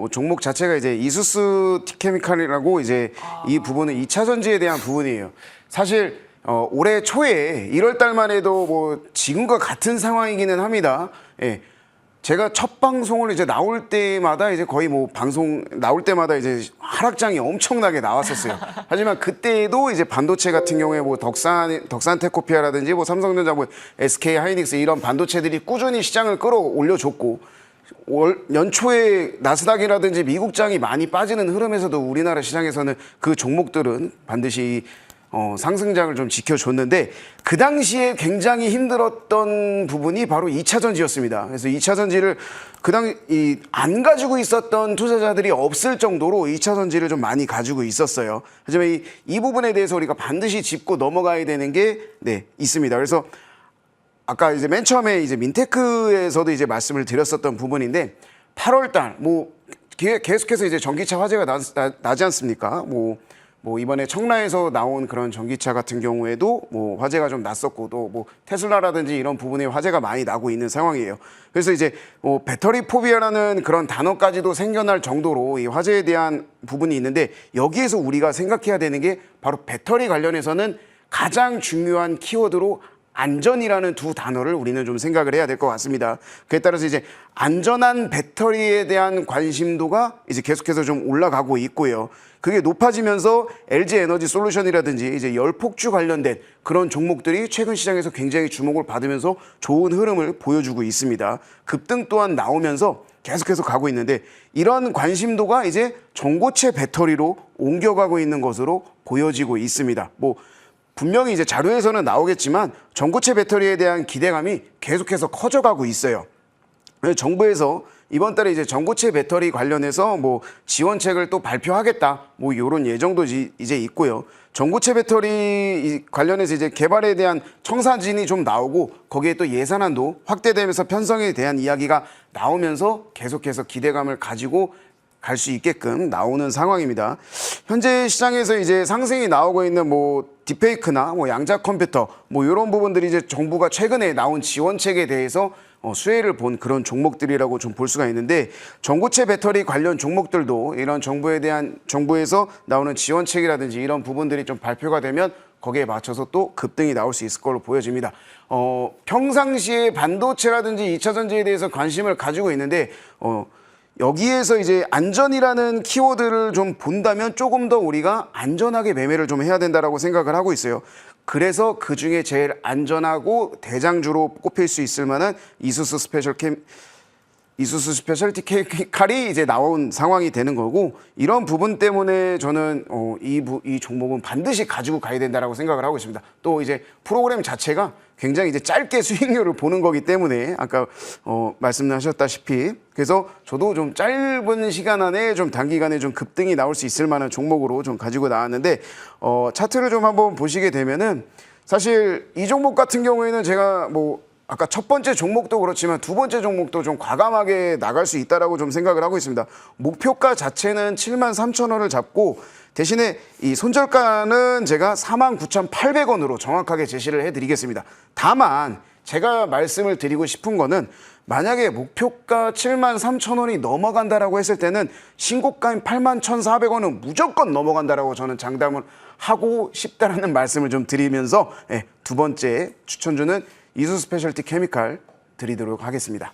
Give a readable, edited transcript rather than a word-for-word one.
종목 자체가 이제 이수스 티케미칼이라고 이제 이 부분은 2차 전지에 대한 부분이에요. 사실 올해 초에 1월 달만 해도 뭐 지금과 같은 상황이기는 합니다. 예. 제가 첫 방송을 이제 나올 때마다 이제 거의 뭐 방송 나올 때마다 이제 하락장이 엄청나게 나왔었어요. 하지만 그때도 이제 반도체 같은 경우에 뭐 덕산테크코피아라든지 뭐 삼성전자, 뭐 SK 하이닉스 이런 반도체들이 꾸준히 시장을 끌어올려줬고, 연초에 나스닥이라든지 미국장이 많이 빠지는 흐름에서도 우리나라 시장에서는 그 종목들은 반드시 상승장을 좀 지켜줬는데, 그 당시에 굉장히 힘들었던 부분이 바로 2차 전지였습니다. 그래서 2차 전지를 안 가지고 있었던 투자자들이 없을 정도로 2차 전지를 좀 많이 가지고 있었어요. 하지만 이 부분에 대해서 우리가 반드시 짚고 넘어가야 되는 게 있습니다. 그래서 아까 이제 맨 처음에 이제 민테크에서도 이제 말씀을 드렸었던 부분인데, 8월 달 뭐 계속해서 이제 전기차 화재가 나지 않습니까? 뭐 이번에 청라에서 나온 그런 전기차 같은 경우에도 뭐 화재가 좀 났었고, 또 뭐 테슬라라든지 이런 부분에 화재가 많이 나고 있는 상황이에요. 그래서 이제 배터리 포비아라는 그런 단어까지도 생겨날 정도로 이 화재에 대한 부분이 있는데, 여기에서 우리가 생각해야 되는 게 바로 배터리 관련해서는 가장 중요한 키워드로 안전이라는 두 단어를 우리는 좀 생각을 해야 될 것 같습니다. 그에 따라서 이제 안전한 배터리에 대한 관심도가 이제 계속해서 좀 올라가고 있고요. 그게 높아지면서 LG 에너지 솔루션이라든지 이제 열폭주 관련된 그런 종목들이 최근 시장에서 굉장히 주목을 받으면서 좋은 흐름을 보여주고 있습니다. 급등 또한 나오면서 계속해서 가고 있는데, 이런 관심도가 이제 전고체 배터리로 옮겨가고 있는 것으로 보여지고 있습니다. 뭐 분명히 이제 자료에서는 나오겠지만 전고체 배터리에 대한 기대감이 계속해서 커져가고 있어요. 정부에서 이번 달에 이제 전고체 배터리 관련해서 뭐 지원책을 또 발표하겠다, 뭐 이런 예정도 이제 있고요. 전고체 배터리 관련해서 이제 개발에 대한 청사진이 좀 나오고, 거기에 또 예산안도 확대되면서 편성에 대한 이야기가 나오면서 계속해서 기대감을 가지고 갈 수 있게끔 나오는 상황입니다. 현재 시장에서 이제 상승이 나오고 있는 뭐 딥페이크나 뭐 양자 컴퓨터, 뭐 이런 부분들이 이제 정부가 최근에 나온 지원책에 대해서 수혜를 본 그런 종목들이라고 좀 볼 수가 있는데, 전고체 배터리 관련 종목들도 이런 정부에서 나오는 지원책이라든지 이런 부분들이 좀 발표가 되면 거기에 맞춰서 또 급등이 나올 수 있을 걸로 보여집니다. 평상시에 반도체라든지 2차 전지에 대해서 관심을 가지고 있는데, 여기에서 이제 안전이라는 키워드를 좀 본다면 조금 더 우리가 안전하게 매매를 좀 해야 된다라고 생각을 하고 있어요. 그래서 그 중에 제일 안전하고 대장주로 꼽힐 수 있을 만한 이수스 스페셜티 케미칼이 이제 나온 상황이 되는 거고, 이런 부분 때문에 저는 이 종목은 반드시 가지고 가야 된다라고 생각을 하고 있습니다. 또 이제 프로그램 자체가 굉장히 이제 짧게 수익률을 보는 거기 때문에 아까 말씀하셨다시피, 그래서 저도 좀 짧은 시간 안에 좀 단기간에 좀 급등이 나올 수 있을 만한 종목으로 좀 가지고 나왔는데, 차트를 좀 한번 보시게 되면은 사실 이 종목 같은 경우에는 제가 뭐 아까 첫 번째 종목도 그렇지만 두 번째 종목도 좀 과감하게 나갈 수 있다라고 좀 생각을 하고 있습니다. 목표가 자체는 73,000원을 잡고, 대신에 이 손절가는 제가 49,800원으로 정확하게 제시를 해드리겠습니다. 다만 제가 말씀을 드리고 싶은 거는, 만약에 목표가 73,000원이 넘어간다라고 했을 때는 신고가인 81,400원은 무조건 넘어간다라고 저는 장담을 하고 싶다라는 말씀을 좀 드리면서 두 번째 추천주는 이수 스페셜티 케미칼 드리도록 하겠습니다.